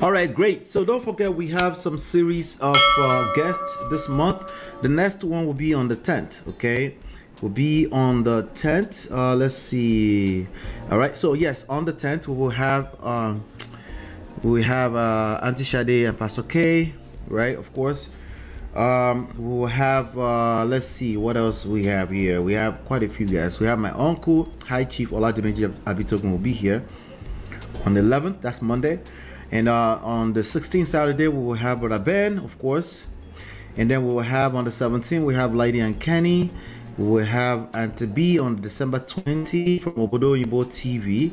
All right, great. So don't forget, we have some series of guests this month. The next one will be on the 10th. Okay, will be on the 10th. Let's see. All right, so yes, on the 10th we will have Auntie Sade and Pastor K, right? Of course. We will have let's see what else we have here. We have quite a few guests. We have my uncle, High Chief Oladimeji Abitogun, will be here on the 11th. That's Monday. And on the 16th Saturday, we will have Brother Ben, of course. And then we will have on the 17th, we have Lady and Kenny. We will have Auntie B on December 20 from Obodo Yibo TV.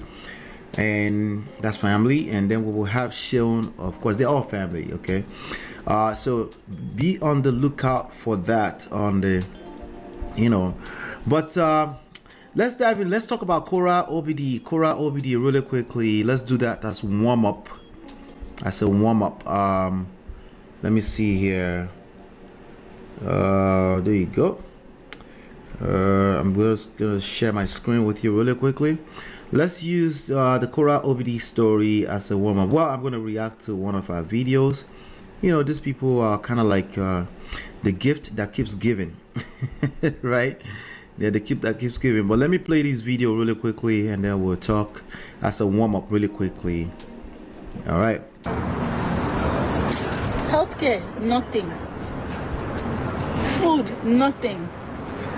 And that's family. And then we will have Sean, of course, they're all family, okay? So be on the lookout for that on the, But let's dive in. Let's talk about Korra OBD really quickly. Let's do that as warm up. As a warm up. Let me see here. There you go. I'm just gonna share my screen with you really quickly. Let's use the Korra OBD story as a warm up. Well, I'm gonna react to one of our videos. These people are kind of like the gift that keeps giving. Right? Yeah, the gift that keeps giving. But let me play this video really quickly and then we'll talk as a warm up really quickly. All right. Healthcare, nothing. Food, nothing.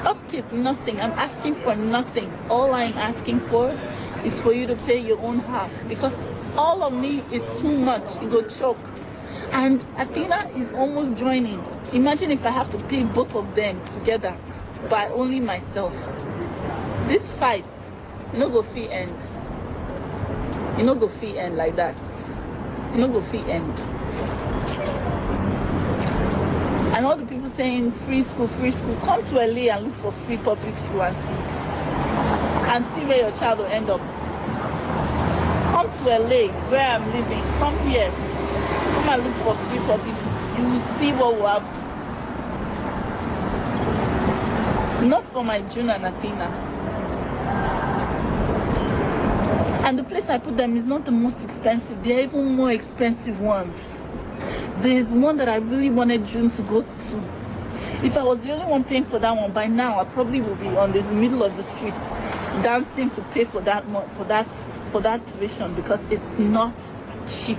Upkeep, nothing. I'm asking for nothing. All I'm asking for is for you to pay your own half, because all of me is too much. It go choke. And Athena is almost joining. Imagine if I have to pay both of them together by only myself. This fight, no go fee end. You no go fee end like that. You no go fee end. And all the people saying free school, come to LA and look for free public school and see where your child will end up. Come to LA where I'm living. Come here. Come and look for free public school. You will see what will happen. Not for my June and Athena. And the place I put them is not the most expensive. They're even more expensive ones. There's one that I really wanted June to go to. If I was the only one paying for that one, by now I probably will be on the middle of the streets dancing to pay for that tuition, because it's not cheap.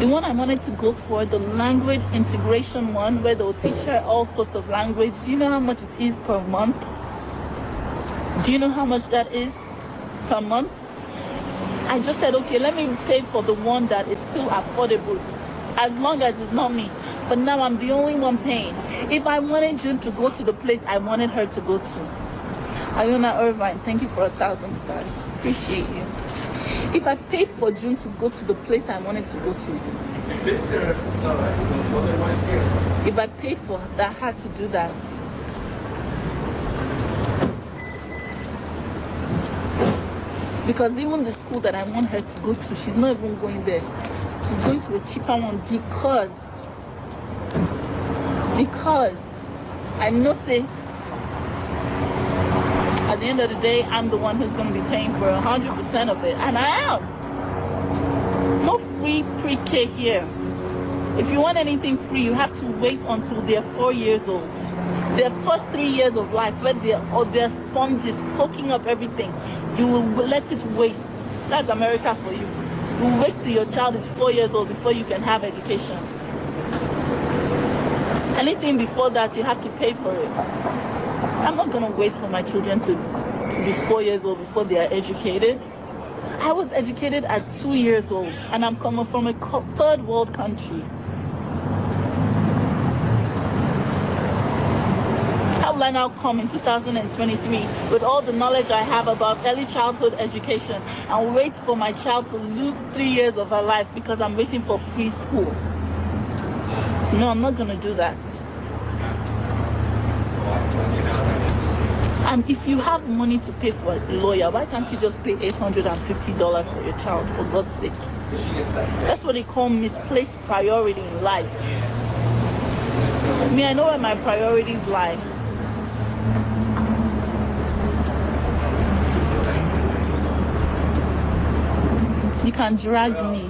The one I wanted to go for, the language integration one, where they'll teach her all sorts of language. Do you know how much it is per month? Do you know how much that is per month? I just said, okay, let me pay for the one that is still affordable, as long as it's not me. But now I'm the only one paying. If I wanted June to go to the place I wanted her to go to. Iona Irvine, thank you for 1,000 stars. Appreciate you. If I paid for June to go to the place I wanted to go to, if I paid for that, had to do that. Because even the school that I want her to go to, she's not even going there. She's going to a cheaper one because I know, say, at the end of the day, I'm the one who's going to be paying for 100% of it. And I am. No free pre-K here. If you want anything free, you have to wait until they're 4 years old. Their first 3 years of life, where they're sponges soaking up everything, you will let it waste. That's America for you. You wait till your child is 4 years old before you can have education. Anything before that, you have to pay for it. I'm not going to wait for my children to be 4 years old before they are educated. I was educated at 2 years old, and I'm coming from a third world country. How will I now come in 2023 with all the knowledge I have about early childhood education and wait for my child to lose 3 years of her life because I'm waiting for free school? No, I'm not going to do that. And if you have money to pay for a lawyer, why can't you just pay $850 for your child, for God's sake? That's what they call misplaced priority in life. Me, I know where my priorities lie. You can drag me.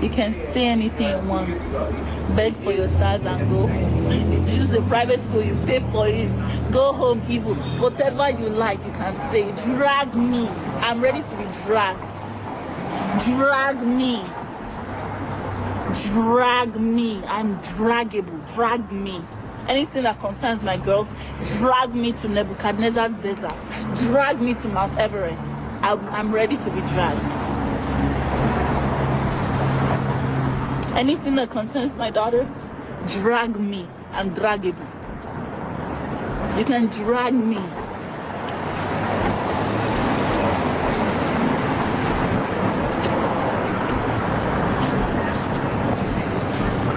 You can say anything you want. Beg for your stars and go home. You choose a private school, you pay for it. Go home evil. Whatever you like, you can say. Drag me. I'm ready to be dragged. Drag me. Drag me. I'm draggable. Drag me. Anything that concerns my girls, drag me to Nebuchadnezzar's desert. Drag me to Mount Everest. I'm ready to be dragged. Anything that concerns my daughters, drag me. I'm draggable. You can drag me.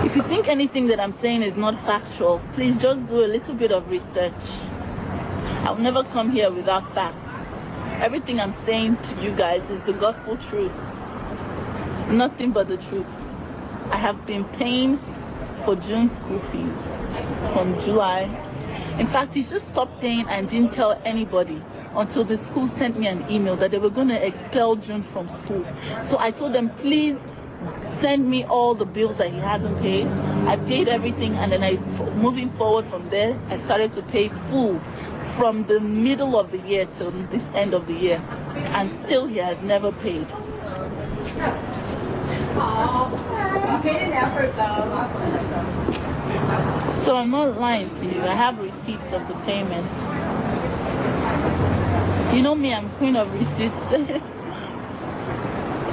If you think anything that I'm saying is not factual, please just do a little bit of research. I'll never come here without facts. Everything I'm saying to you guys is the gospel truth. Nothing but the truth. I have been paying for June's school fees from July. In fact, he just stopped paying and didn't tell anybody until the school sent me an email that they were going to expel June from school. So I told them, please send me all the bills that he hasn't paid. I paid everything, and then moving forward from there, I started to pay full from the middle of the year till this end of the year, and still he has never paid. You made an effort though. So I'm not lying to you. I have receipts of the payments. You know me, I'm queen of receipts.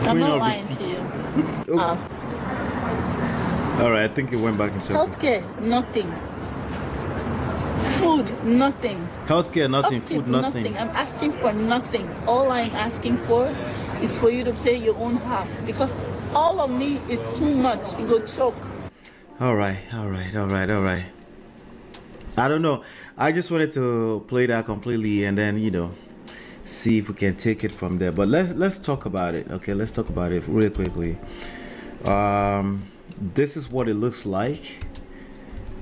I'm not lying to you. Okay. All right, I think it went back in circle. Healthcare, nothing. Food, nothing. Healthcare, nothing. Upkeep, Food, nothing. I'm asking for nothing. All I'm asking for is for you to pay your own half, because all of me is too much. You go choke. All right. I don't know. I just wanted to play that completely and then, see if we can take it from there. But let's talk about it. Okay, let's talk about it really quickly. This is what it looks like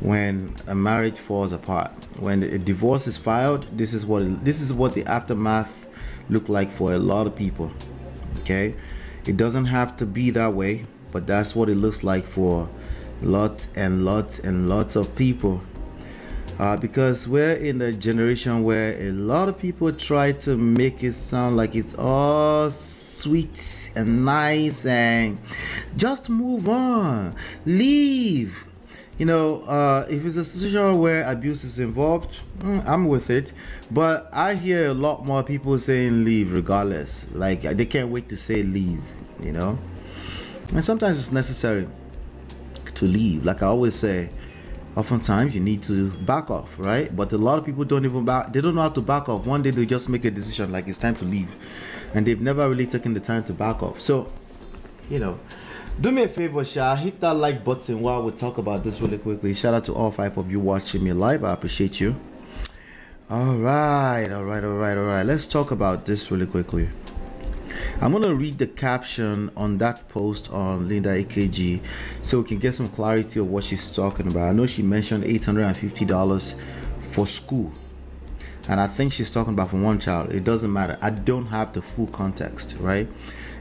when a marriage falls apart. When a divorce is filed, this is what the aftermath look like for a lot of people. Okay, it doesn't have to be that way, but that's what it looks like for lots and lots and lots of people. Because we're in a generation where a lot of people try to make it sound like it's all sweet and nice and just move on, leave. If it's a situation where abuse is involved, I'm with it. But I hear a lot more people saying leave regardless. Like they can't wait to say leave, And sometimes it's necessary to leave. Like I always say, oftentimes you need to back off, right? But a lot of people don't even they don't know how to back off. One day they just make a decision like it's time to leave, and they've never really taken the time to back off. So, do me a favor, Sha, hit that like button while we talk about this really quickly. Shout out to all 5 of you watching me live. I appreciate you. All right. Let's talk about this really quickly. I'm going to read the caption on that post on Linda AKG so we can get some clarity of what she's talking about. I know she mentioned $850 for school, and I think she's talking about for one child. It doesn't matter. I don't have the full context, right?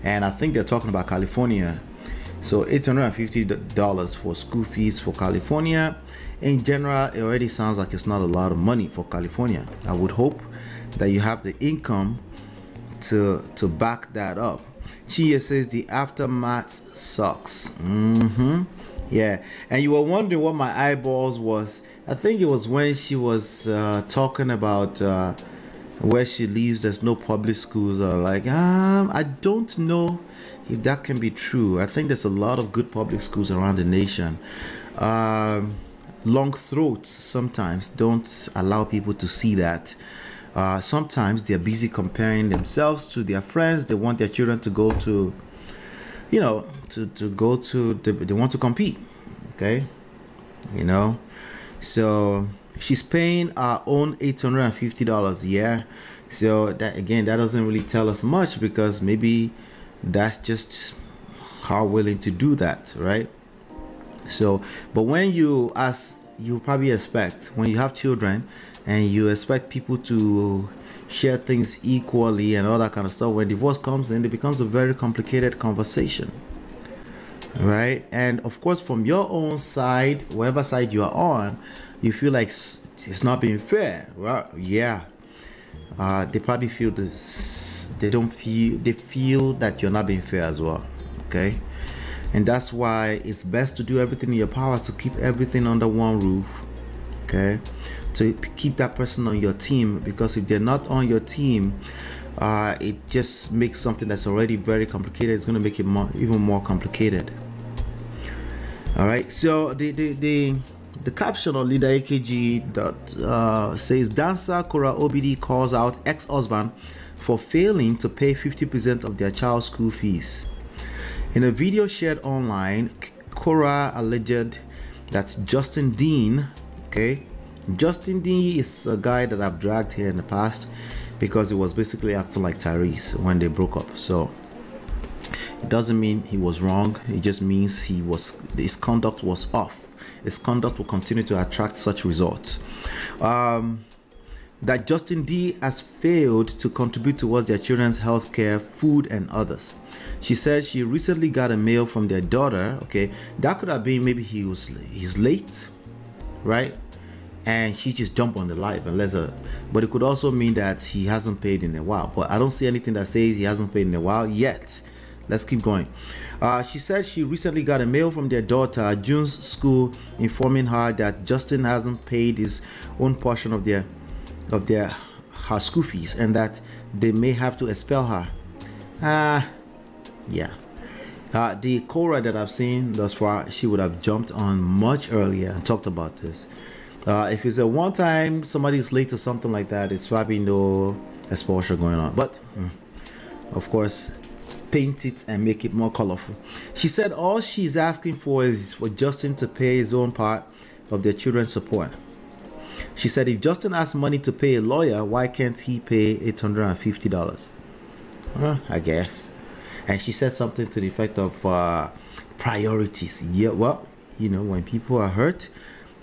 And I think they're talking about California. So $850 for school fees for California. In general, it already sounds like it's not a lot of money for California. I would hope that you have the income to back that up. She says the aftermath sucks. Yeah, and you were wondering what my eyeballs was. I think it was when she was talking about where she lives there's no public schools. I don't know if that can be true. I think there's a lot of good public schools around the nation. Long throats sometimes don't allow people to see that. Sometimes they're busy comparing themselves to their friends. They want their children to go to, they want to compete. Okay, so she's paying our own $850. Yeah, so that doesn't really tell us much, because maybe that's just how willing to do that, right? So, but when you probably expect, when you have children and you expect people to share things equally and all that kind of stuff. When divorce comes in, it becomes a very complicated conversation, right? And of course, from your own side, whatever side you are on, you feel like it's not being fair. Well, yeah, they probably feel this. They feel that you're not being fair as well. Okay, and that's why it's best to do everything in your power to keep everything under one roof. Okay, to keep that person on your team, because if they're not on your team, it just makes something that's already very complicated. It's going to make it even more complicated. All right, so the caption on Leader AKG that says dancer Korra OBD calls out ex-husband for failing to pay 50% of their child's school fees. In a video shared online, Korra alleged that Justin Dean, okay, Justin Dean is a guy that I've dragged here in the past because he was basically acting like Tyrese when they broke up. So it doesn't mean he was wrong. It just means his conduct was off. His conduct will continue to attract such results. That Justin D has failed to contribute towards their children's health care, food, and others. She said she recently got a mail from their daughter. Okay, that could have been maybe he's late, right? And she just jumped on the live and let her. But it could also mean that he hasn't paid in a while. But I don't see anything that says he hasn't paid in a while yet. Let's keep going. She said she recently got a mail from their daughter June's school informing her that Justin hasn't paid his own portion of her school fees and that they may have to expel her. Yeah. The Korra that I've seen thus far, she would have jumped on much earlier and talked about this. If it's a one-time somebody's late or something like that, it's probably no exposure going on. But of course, paint it and make it more colorful. She said all she's asking for is for Justin to pay his own part of their children's support. She said if Justin has money to pay a lawyer, why can't he pay $850? I guess. And she said something to the effect of priorities. Yeah, well, you know, when people are hurt,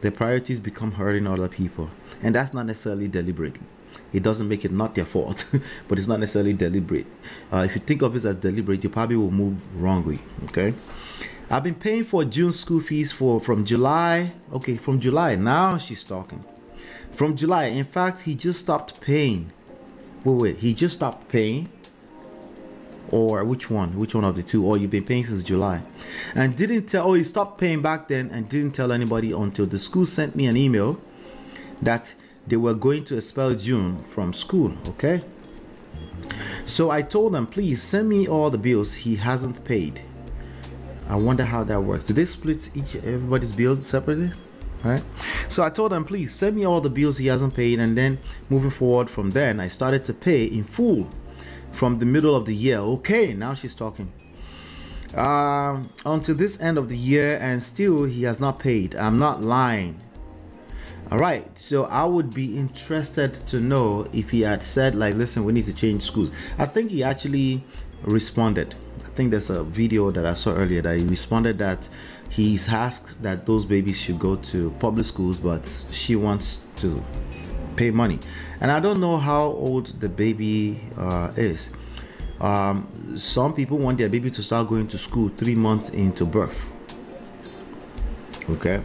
their priorities become hurting other people. And that's not necessarily deliberately. It doesn't make it not their fault, but it's not necessarily deliberate. If you think of it as deliberate, you probably will move wrongly. Okay, I've been paying for June's school fees from July. Okay, from July. Now she's talking. From July. In fact, he just stopped paying. Wait. He just stopped paying. Or which one? Which one of the two? Or you've been paying since July and didn't tell. Oh, he stopped paying back then and didn't tell anybody until the school sent me an email that they were going to expel June from school. Okay, so I told them, please send me all the bills he hasn't paid. I wonder how that works. Do they split everybody's bills separately? All right, so I told them, please send me all the bills he hasn't paid, and then moving forward from then I started to pay in full from the middle of the year. Okay, now she's talking. Until this end of the year, and still he has not paid. I'm not lying. All right, so I would be interested to know if he had said like, listen, we need to change schools. I think he actually responded. I think there's a video that I saw earlier that he responded that he's asked that those babies should go to public schools, but she wants to pay money. And I don't know how old the baby is. Some people want their baby to start going to school 3 months into birth. Okay,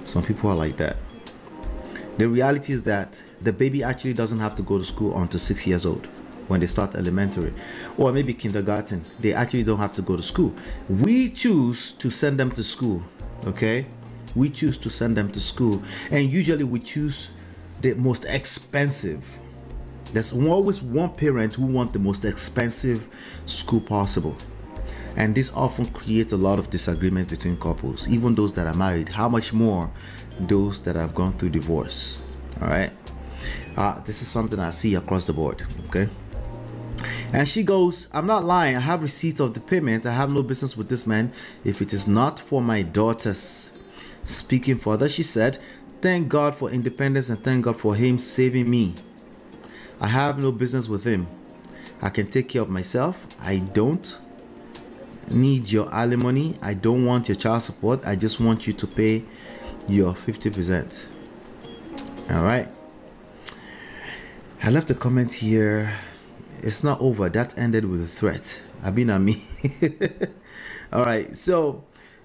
some people are like that. The reality is that the baby actually doesn't have to go to school until 6 years old when they start elementary or maybe kindergarten. They actually don't have to go to school. We choose to send them to school. Okay, we choose to send them to school, and usually we choose the most expensive. There's always one parent who wants the most expensive school possible, and this often creates a lot of disagreement between couples, even those that are married. How much more those that have gone through divorce? All right, this is something I see across the board. Okay, and she goes, I'm not lying, I have receipts of the payment. I have no business with this man if it is not for my daughters. Speaking further, she said, thank God for independence and thank God for him saving me. I have no business with him. I can take care of myself. I don't need your alimony. I don't want your child support. I just want you to pay your 50%. All right. I left a comment here. It's not over. That ended with a threat. Abinami. All right, so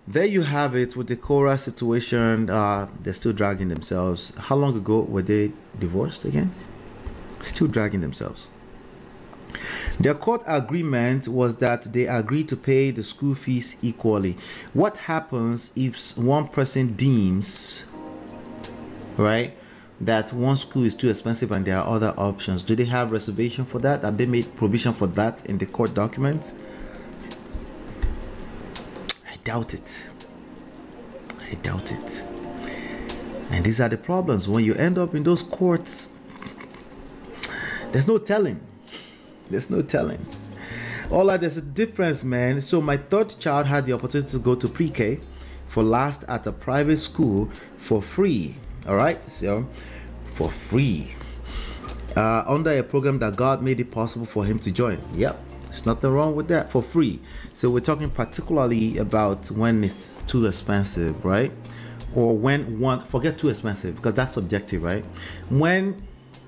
there you have it with the Korra situation. They're still dragging themselves. How long ago were they divorced again? Still dragging themselves. Their court agreement was that they agreed to pay the school fees equally. What happens if one person deems, right, that one school is too expensive and there are other options? Do they have reservation for that? Have they made provision for that in the court documents? I doubt it. I doubt it. And these are the problems when you end up in those courts. There's no telling. There's no telling. There's a difference, man. So my third child had the opportunity to go to pre-K for last at a private school for free. All right, so for free, under a program that God made it possible for him to join. Yep, there's nothing wrong with that, for free. So we're talking particularly about when it's too expensive, right? Or when one, forget too expensive because that's subjective, right? When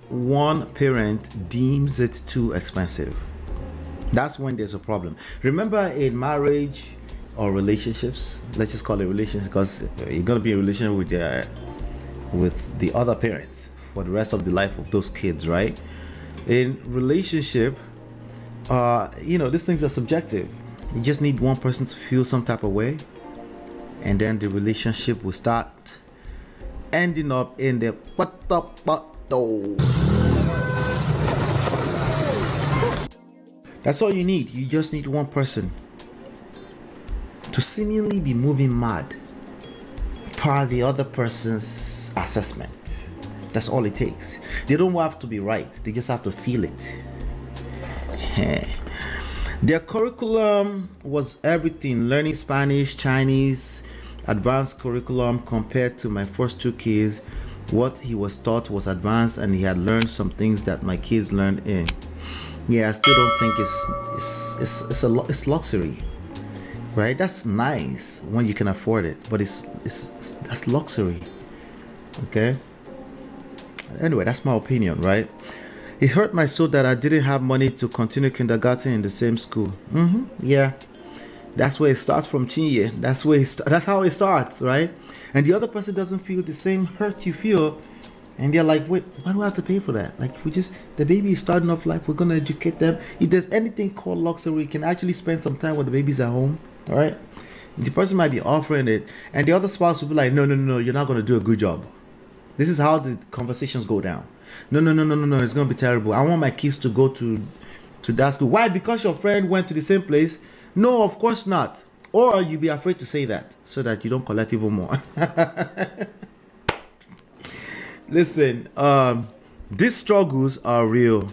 one parent deems it too expensive, that's when there's a problem. Remember, in marriage or relationships, let's just call it relationship, because you're going to be in a relationship with the other parents for the rest of the life of those kids, right? In relationship, these things are subjective. You just need one person to feel some type of way, and then the relationship will start ending up in the That's all you need. You just need one person to seemingly be moving mad per the other person's assessment. That's all it takes. They don't have to be right. They just have to feel it. Their curriculum was everything. Learning Spanish, Chinese, advanced curriculum. Compared to my first two kids, what he was taught was advanced, and he had learned some things that my kids learned in. Yeah, I still don't think it's luxury, right? That's nice when you can afford it, but that's luxury. Okay. Anyway, that's my opinion, right? It hurt my soul that I didn't have money to continue kindergarten in the same school. Yeah, that's where it starts from, Chinye. That's how it starts, right? And the other person doesn't feel the same hurt you feel, and they're like, wait, why do I have to pay for that? Like, the baby is starting off life, we're gonna educate them. If there's anything called luxury, you can actually spend some time when the baby's at home, all right? The person might be offering it, and the other spouse will be like, no, you're not gonna do a good job. This is how the conversations go down. No, it's gonna be terrible. I want my kids to go to that school. Why? Because your friend went to the same place? No, of course not. Or you be afraid to say that so that you don't collect even more. Listen, these struggles are real.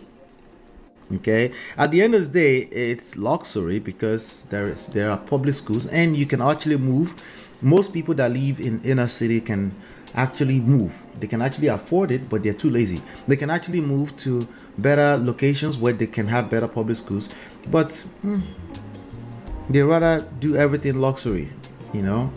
Okay, at the end of the day, it's luxury because there are public schools and you can actually move. Most people that live in inner city can actually move. They can actually afford it, but they're too lazy. They can actually move to better locations where they can have better public schools, but they rather do everything luxury, you know.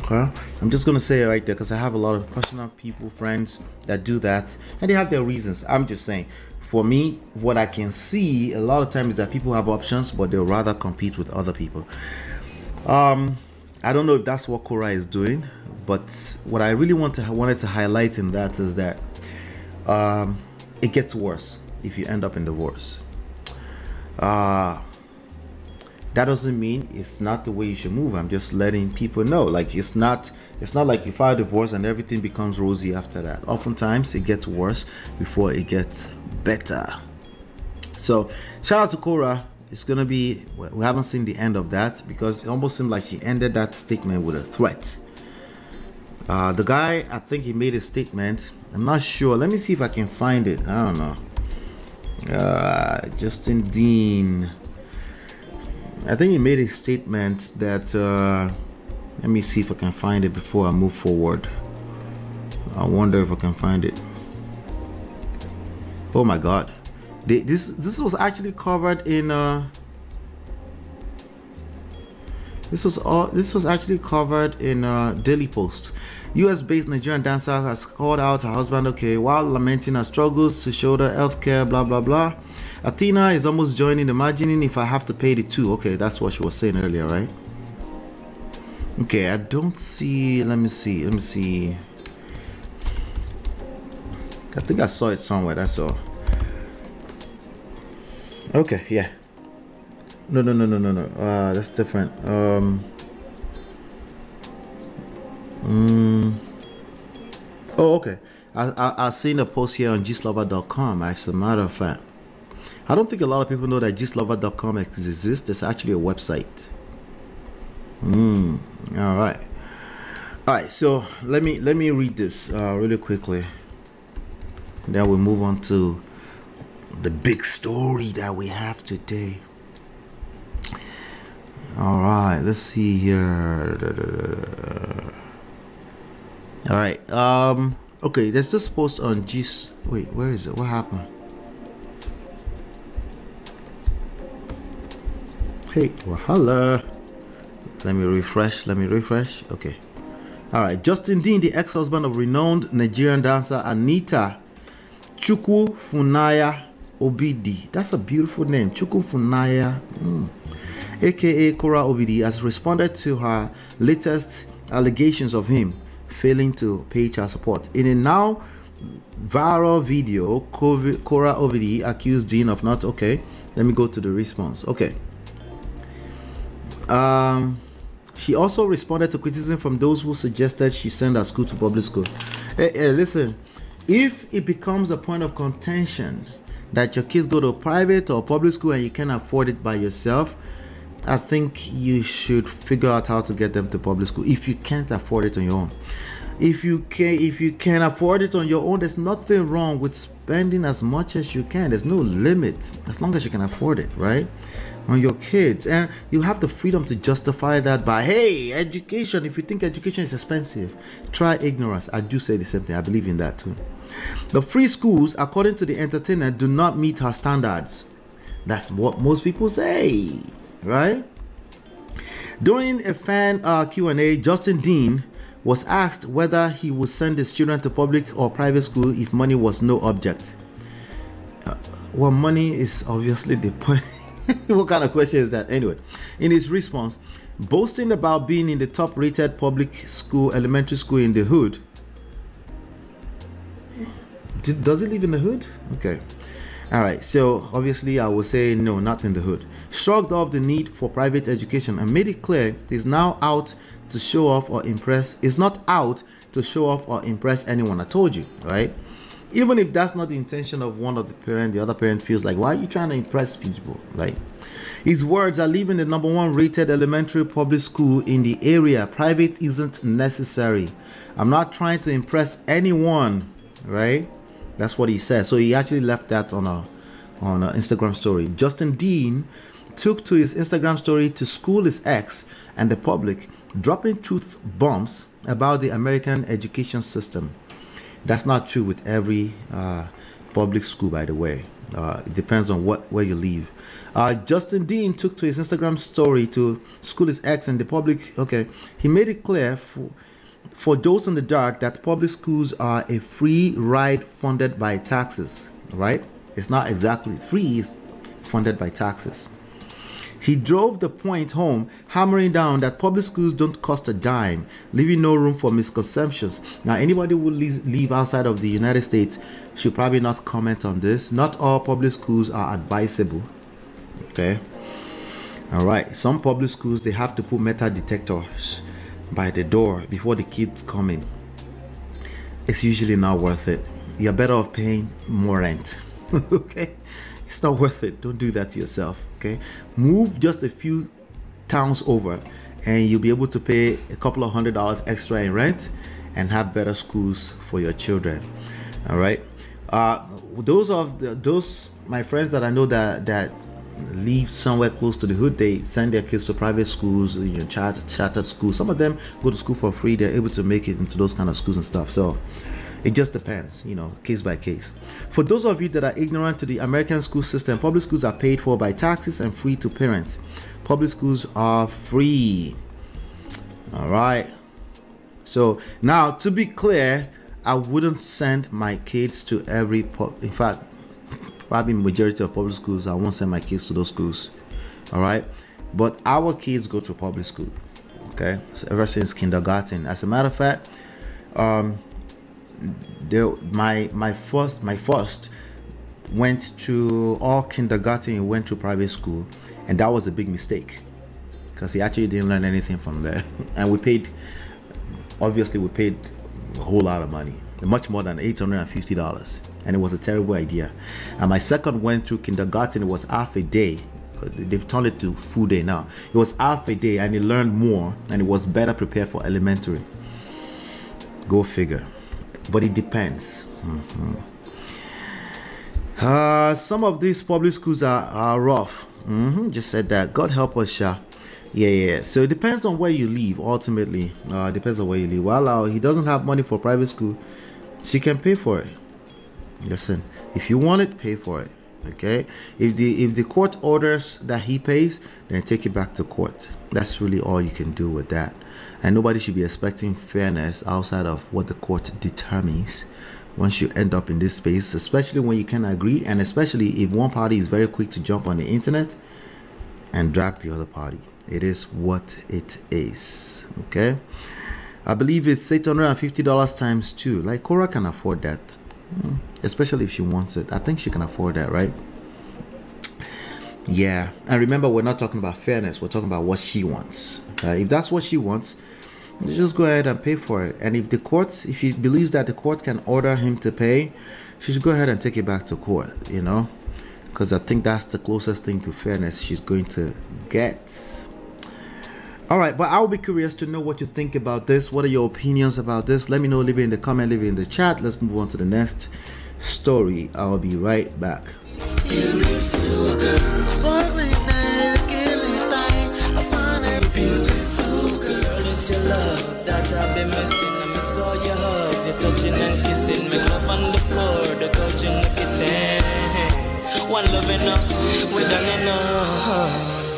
Okay, I'm just gonna say it right there because I have a lot of personal people, friends that do that, and they have their reasons. I'm just saying, for me, what I can see a lot of times is that people have options, but they'll rather compete with other people. I don't know if that's what Korra is doing, but what I really wanted to highlight in that is that it gets worse if you end up in divorce. That doesn't mean it's not the way you should move. I'm just letting people know, like, it's not like you file divorce and everything becomes rosy after that. Oftentimes it gets worse before it gets better. So shout out to Korra. It's gonna be, we haven't seen the end of that because it almost seemed like she ended that statement with a threat. The guy, I think he made a statement. I'm not sure. Let me see if I can find it. I don't know. Justin Dean. I think he made a statement that let me see if I can find it before I move forward. I wonder if I can find it. Oh my god, this was actually covered in this was actually covered in Daily Post. US-based Nigerian dancer has called out her husband, okay, while lamenting her struggles to shoulder healthcare, blah, blah, blah. Athena is almost joining, imagining if I have to pay the two. Okay, that's what she was saying earlier, right? Okay, I don't see, let me see. I think I saw it somewhere, that's all. Okay, yeah. No. That's different. Oh, okay. I've seen a post here on gistlover.com, as a matter of fact. I don't think a lot of people know that gistlover.com exists. It's actually a website. All right, so let me read this really quickly, and then we'll move on to the big story that we have today. All right, let's see here. All right, okay, there's this post on wait, where is it? What happened? Hey, wahala. Let me refresh. Okay. All right. Justin Dean, the ex-husband of renowned Nigerian dancer Anita Chukwufunaya Obidi. That's a beautiful name. Chukwufunaya, aka Korra Obidi, has responded to her latest allegations of him failing to pay child support. In a now viral video, Korra Obidi accused Dean of not. Okay, let me go to the response. Okay. She also responded to criticism from those who suggested she send her school to public school. Hey, listen, if it becomes a point of contention that your kids go to private or public school and you can't afford it by yourself, I think you should figure out how to get them to public school if you can't afford it on your own. If you can afford it on your own, there's nothing wrong with spending as much as you can. There's no limit as long as you can afford it, right? On your kids. And you have the freedom to justify that by, hey, education. If you think education is expensive, try ignorance. I do say the same thing. I believe in that too. The free schools, according to the entertainer, do not meet her standards. That's what most people say, right? During a fan Q&A, Justin Dean was asked whether he would send his children to public or private school if money was no object. Well, money is obviously the point. What kind of question is that? Anyway, in his response, boasting about being in the top-rated public school, elementary school in the hood. Does it live in the hood? Okay. All right. So obviously, I will say no, not in the hood. Shrugged off the need for private education and made it clear he's now out to show off or impress. Is not out to show off or impress anyone. I told you, right? Even if that's not the intention of one of the parent, the other parent feels like, why are you trying to impress people? Like, his words are leaving the #1 rated elementary public school in the area. Private isn't necessary. I'm not trying to impress anyone, right? That's what he said. So he actually left that on a Instagram story. Justin Dean took to his Instagram story to school his ex and the public, dropping truth bombs about the American education system. That's not true with every public school, by the way. It depends on where you live. Justin Dean took to his Instagram story to school his ex and the public. Okay, he made it clear for those in the dark that public schools are a free ride funded by taxes. Right? It's not exactly free; it's funded by taxes. He drove the point home, hammering down that public schools don't cost a dime, leaving no room for misconceptions. Now, anybody who live outside of the United States should probably not comment on this. Not all public schools are advisable. Okay. All right. Some public schools, they have to put metal detectors by the door before the kids come in. It's usually not worth it. You're better off paying more rent. Okay. It's not worth it. Don't do that to yourself. Okay, move just a few towns over and you'll be able to pay a couple of $100 extra in rent and have better schools for your children. All right, those my friends that I know that live somewhere close to the hood, they send their kids to private schools, chartered schools. Some of them go to school for free. They're able to make it into those kind of schools and stuff. So it just depends, case by case. For those of you that are ignorant to the American school system, public schools are paid for by taxes and free to parents. Public schools are free. All right. So now, to be clear, I wouldn't send my kids to every in fact, probably majority of public schools, I won't send my kids to those schools. All right, but our kids go to public school. Okay, so ever since kindergarten. As a matter of fact, my first went to all kindergarten. He went to private school, and that was a big mistake because he actually didn't learn anything from there. And we paid a whole lot of money, much more than $850, and it was a terrible idea. And my second went through kindergarten. It was half a day. They've turned it to full day now. It was half a day, and he learned more, and it was better prepared for elementary. Go figure. But it depends. Some of these public schools are rough. Just said that. God help us, Sha. Yeah. So it depends on where you live. Ultimately, depends on where you live. Well, he doesn't have money for private school. She can pay for it. Listen, if you want it, pay for it. Okay. If the court orders that he pays, then take it back to court. That's really all you can do with that. And nobody should be expecting fairness outside of what the court determines. Once you end up in this space, especially when you can agree, and especially if one party is very quick to jump on the internet and drag the other party. It is what it is. Okay, I believe it's $850 times 2. Like Korra can afford that, especially if she wants it. I think she can afford that, right? Yeah. And remember, we're not talking about fairness. We're talking about what she wants. If that's what she wants, just go ahead and pay for it. And if she believes that the court can order him to pay, she should go ahead and take it back to court, you know, because I think that's the closest thing to fairness she's going to get. All right, but I'll be curious to know what you think about this. What are your opinions about this? Let me know. Leave it in the comment, leave it in the chat. Let's move on to the next story. I'll be right back. Beautiful girl, sparkling I find it beautiful girl. It's your love that I've been missing. I miss all your hugs, your touching and kissing. Make love on the floor, the couch in the kitchen. One love enough, we done enough.